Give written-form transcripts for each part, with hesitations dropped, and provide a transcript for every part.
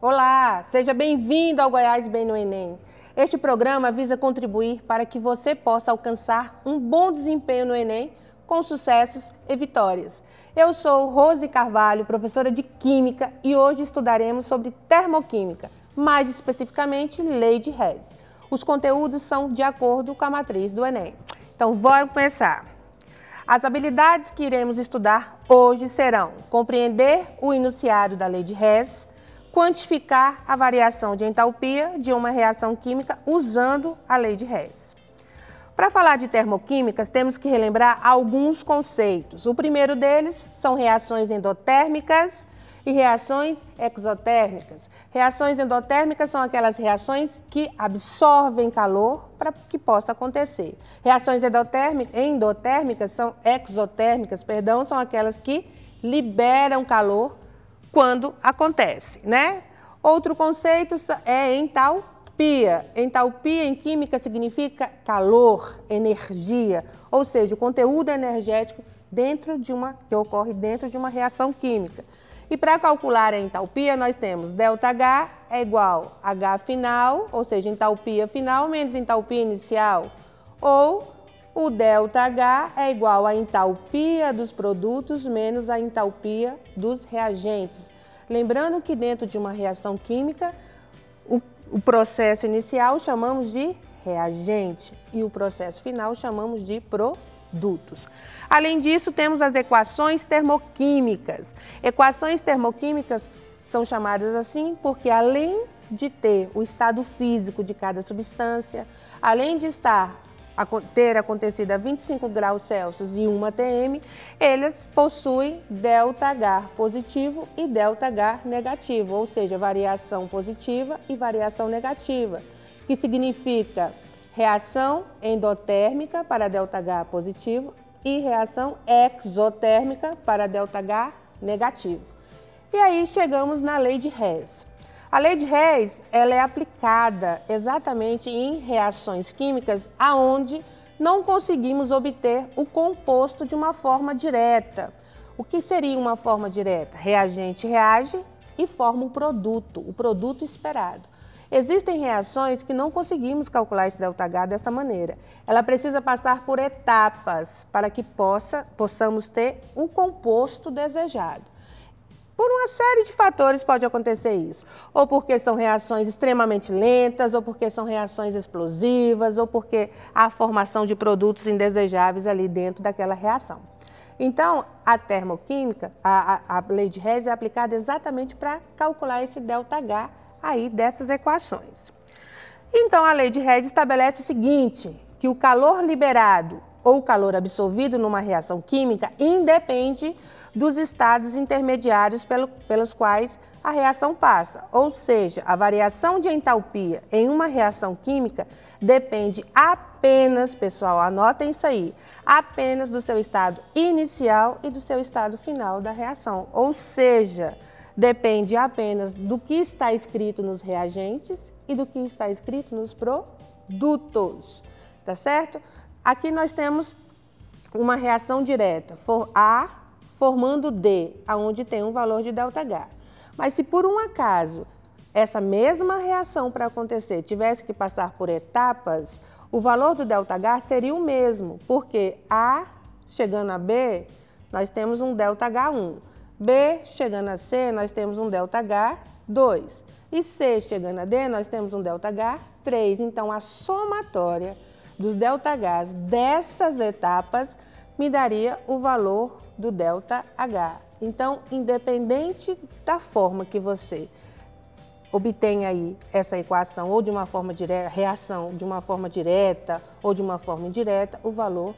Olá, seja bem-vindo ao Goiás Bem no Enem. Este programa visa contribuir para que você possa alcançar um bom desempenho no Enem com sucessos e vitórias. Eu sou Rose Carvalho, professora de Química, e hoje estudaremos sobre termoquímica, mais especificamente Lei de Hess. Os conteúdos são de acordo com a matriz do Enem. Então, vamos começar. As habilidades que iremos estudar hoje serão compreender o enunciado da Lei de Hess, quantificar a variação de entalpia de uma reação química usando a Lei de Hess. Para falar de termoquímicas, temos que relembrar alguns conceitos. O primeiro deles são reações endotérmicas e reações exotérmicas. Reações endotérmicas são aquelas reações que absorvem calor para que possa acontecer. Reações exotérmicas são aquelas que liberam calor quando acontece, né? Outro conceito é entalpia. Entalpia em química significa calor, energia, ou seja, o conteúdo energético que ocorre dentro de uma reação química. E para calcular a entalpia, nós temos ΔH é igual a H final, ou seja, entalpia final menos entalpia inicial, ou o ΔH é igual à entalpia dos produtos menos a entalpia dos reagentes. Lembrando que dentro de uma reação química, o processo inicial chamamos de reagente e o processo final chamamos de produtos. Além disso, temos as equações termoquímicas. Equações termoquímicas são chamadas assim porque, além de ter o estado físico de cada substância, além de ter acontecido a 25 graus Celsius e 1 atm, eles possuem ΔH positivo e ΔH negativo, ou seja, variação positiva e variação negativa, que significa reação endotérmica para ΔH positivo e reação exotérmica para ΔH negativo. E aí chegamos na Lei de Hess. A Lei de Hess ela é aplicada exatamente em reações químicas aonde não conseguimos obter o composto de uma forma direta. O que seria uma forma direta? Reagente reage e forma o produto esperado. Existem reações que não conseguimos calcular esse ΔH dessa maneira. Ela precisa passar por etapas para que possamos ter o composto desejado. Por uma série de fatores pode acontecer isso. Ou porque são reações extremamente lentas, ou porque são reações explosivas, ou porque há formação de produtos indesejáveis ali dentro daquela reação. Então, a termoquímica, a Lei de Hess é aplicada exatamente para calcular esse ΔH aí dessas equações. Então, a Lei de Hess estabelece o seguinte, que o calor liberado ou o calor absorvido numa reação química independe dos estados intermediários pelos quais a reação passa. Ou seja, a variação de entalpia em uma reação química depende apenas, pessoal, anotem isso aí, apenas do seu estado inicial e do seu estado final da reação. Ou seja, depende apenas do que está escrito nos reagentes e do que está escrito nos produtos, tá certo? Aqui nós temos uma reação direta, A formando D, aonde tem um valor de ΔH. Mas se por um acaso essa mesma reação para acontecer tivesse que passar por etapas, o valor do ΔH seria o mesmo, porque A chegando a B, nós temos um ΔH1. B chegando a C, nós temos um ΔH2. E C chegando a D, nós temos um ΔH3. Então, a somatória dos ΔHs dessas etapas me daria o valor do ΔH. Então, independente da forma que você obtém aí essa equação, ou de uma forma direta, reação de uma forma direta ou de uma forma indireta, o valor,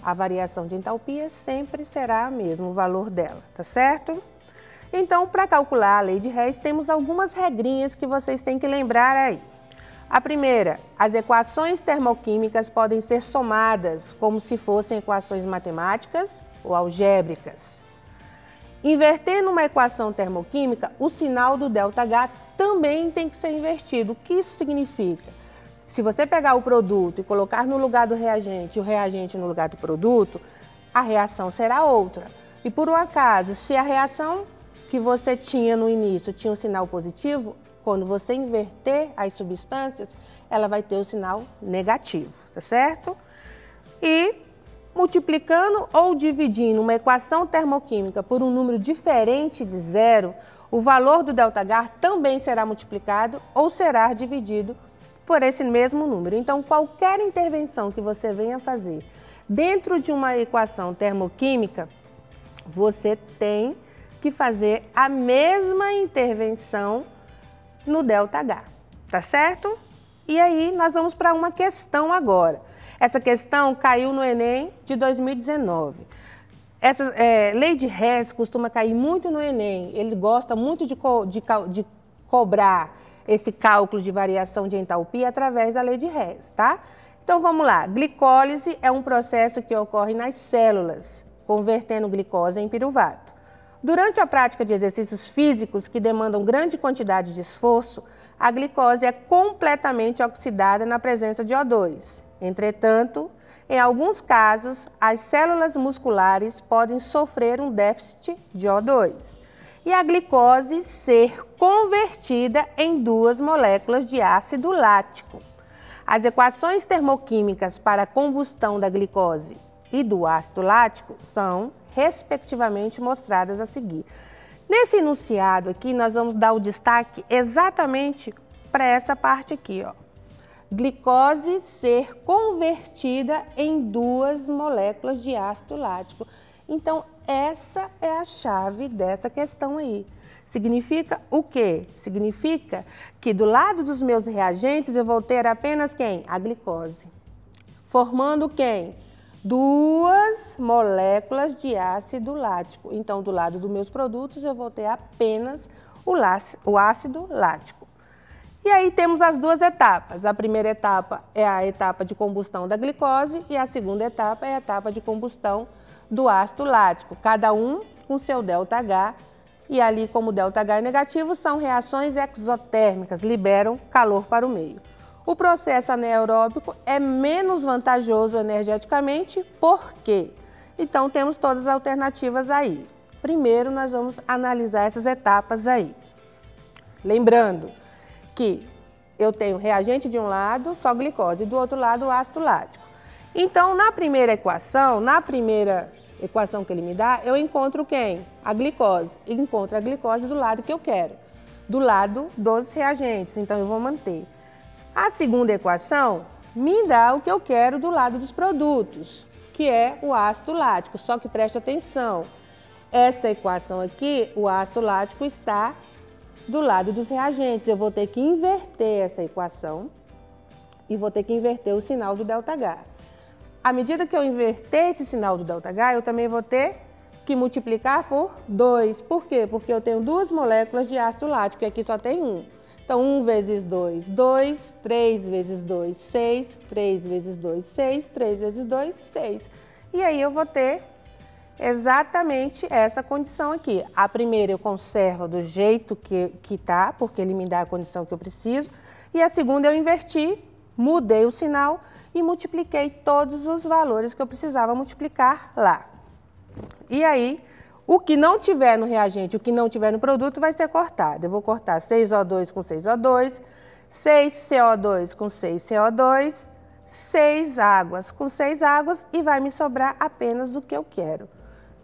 a variação de entalpia sempre será o mesmo, o valor dela, tá certo? Então, para calcular a Lei de Hess, temos algumas regrinhas que vocês têm que lembrar aí. A primeira, as equações termoquímicas podem ser somadas como se fossem equações matemáticas ou algébricas. Invertendo uma equação termoquímica, o sinal do ΔH também tem que ser invertido. O que isso significa? Se você pegar o produto e colocar no lugar do reagente e o reagente no lugar do produto, a reação será outra. E por um acaso, se a reação que você tinha no início tinha um sinal positivo, quando você inverter as substâncias, ela vai ter o sinal negativo, tá certo? E multiplicando ou dividindo uma equação termoquímica por um número diferente de zero, o valor do ΔH também será multiplicado ou será dividido por esse mesmo número. Então, qualquer intervenção que você venha fazer dentro de uma equação termoquímica, você tem que fazer a mesma intervenção no ΔH, tá certo? E aí, nós vamos para uma questão agora. Essa questão caiu no Enem de 2019. Essa lei de Hess costuma cair muito no Enem. Ele gosta muito de cobrar esse cálculo de variação de entalpia através da lei de Hess, tá? Então, vamos lá. Glicólise é um processo que ocorre nas células, convertendo glicose em piruvato. Durante a prática de exercícios físicos que demandam grande quantidade de esforço, a glicose é completamente oxidada na presença de O2. Entretanto, em alguns casos, as células musculares podem sofrer um déficit de O2 e a glicose ser convertida em 2 moléculas de ácido lático. As equações termoquímicas para a combustão da glicose e do ácido lático são, respectivamente, mostradas a seguir. Nesse enunciado aqui, nós vamos dar o destaque exatamente para essa parte aqui, ó. Glicose ser convertida em 2 moléculas de ácido lático. Então, essa é a chave dessa questão aí. Significa o quê? Significa que do lado dos meus reagentes eu vou ter apenas quem? A glicose. Formando quem? 2 moléculas de ácido lático. Então, do lado dos meus produtos eu vou ter apenas o ácido lático. E aí temos as 2 etapas. A primeira etapa é a etapa de combustão da glicose e a segunda etapa é a etapa de combustão do ácido lático, cada um com seu ΔH. E ali, como o ΔH é negativo, são reações exotérmicas, liberam calor para o meio. O processo anaeróbico é menos vantajoso energeticamente, por quê? Então, temos todas as alternativas aí. Primeiro, nós vamos analisar essas etapas aí. Lembrando que eu tenho reagente de um lado, só glicose, e do outro lado o ácido lático. Então, na primeira equação que ele me dá, eu encontro quem? A glicose. E encontro a glicose do lado que eu quero, do lado dos reagentes, então eu vou manter. A segunda equação me dá o que eu quero do lado dos produtos, que é o ácido lático, só que preste atenção, essa equação aqui, o ácido lático está do lado dos reagentes. Eu vou ter que inverter essa equação e vou ter que inverter o sinal do ΔH. À medida que eu inverter esse sinal do ΔH, eu também vou ter que multiplicar por 2. Por quê? Porque eu tenho 2 moléculas de ácido lático e aqui só tem 1. Então, 1 vezes 2, 2, 3 vezes 2, 6, 3 vezes 2, 6, 3 vezes 2, 6. E aí eu vou ter exatamente essa condição aqui. A primeira eu conservo do jeito que está, porque ele me dá a condição que eu preciso. E a segunda eu inverti, mudei o sinal e multipliquei todos os valores que eu precisava multiplicar lá. E aí, o que não tiver no reagente, o que não tiver no produto vai ser cortado. Eu vou cortar 6O2 com 6O2, 6CO2 com 6CO2, 6 águas com 6 águas e vai me sobrar apenas o que eu quero,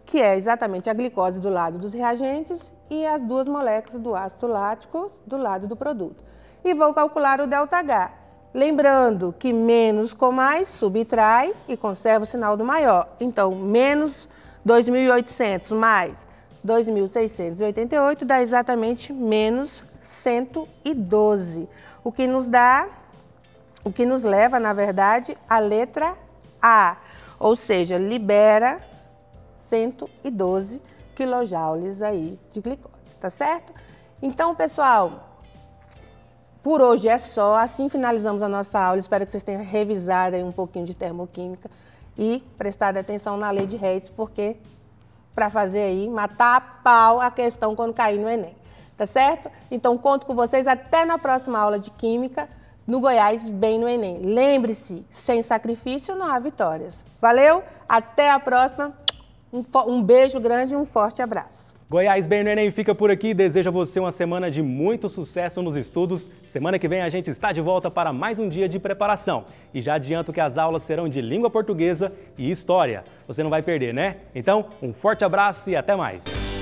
que é exatamente a glicose do lado dos reagentes e as 2 moléculas do ácido lático do lado do produto. E vou calcular o ΔH. Lembrando que menos com mais subtrai e conserva o sinal do maior. Então, menos 2.800 mais 2.688 dá exatamente menos 112. O que nos leva, na verdade, à letra A. Ou seja, libera 112 quilojoules aí de glicose, tá certo? Então, pessoal, por hoje é só. Assim finalizamos a nossa aula. Espero que vocês tenham revisado aí um pouquinho de termoquímica e prestado atenção na lei de Hess, porque para fazer aí, matar a pau a questão quando cair no Enem, tá certo? Então, conto com vocês até na próxima aula de Química no Goiás, bem no Enem. Lembre-se, sem sacrifício não há vitórias. Valeu, até a próxima. Um beijo grande e um forte abraço. Goiás Bem no Enem fica por aqui, desejo a você uma semana de muito sucesso nos estudos. Semana que vem a gente está de volta para mais um dia de preparação. E já adianto que as aulas serão de língua portuguesa e história. Você não vai perder, né? Então, um forte abraço e até mais!